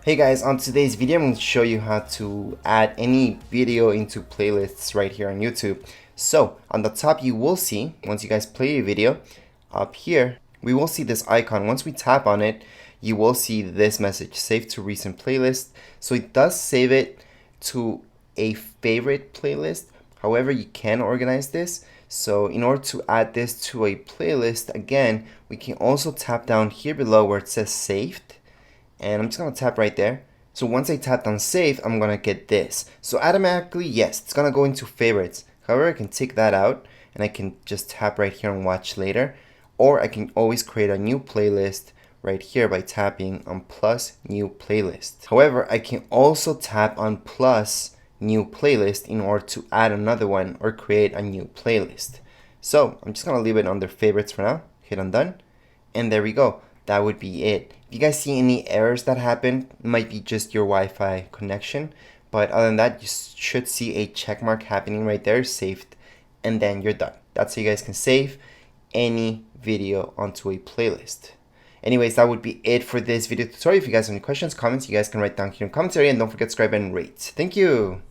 Hey guys, on today's video I'm going to show you how to add any video into playlists right here on YouTube. So on the top you will see, once you guys play your video, up here we will see this icon. Once we tap on it, you will see this message, save to recent playlist. So it does save it to a favorite playlist. However, you can organize this. So in order to add this to a playlist, again, we can also tap down here below where it says saved. And I'm just gonna tap right there. So once I tap on save, I'm gonna get this. So automatically, yes, it's gonna go into favorites. However, I can take that out and I can just tap right here and watch later. Or I can always create a new playlist right here by tapping on plus new playlist. However, I can also tap on plus new playlist in order to add another one or create a new playlist. So I'm just gonna leave it under favorites for now. Hit on done. And there we go. That would be it. If you guys see any errors that happen, it might be just your Wi-Fi connection. But other than that, you should see a check mark happening right there, saved, and then you're done. That's how you guys can save any video onto a playlist. Anyways, that would be it for this video tutorial. If you guys have any questions, comments, you guys can write down here in the comments area, and don't forget to subscribe and rate. Thank you.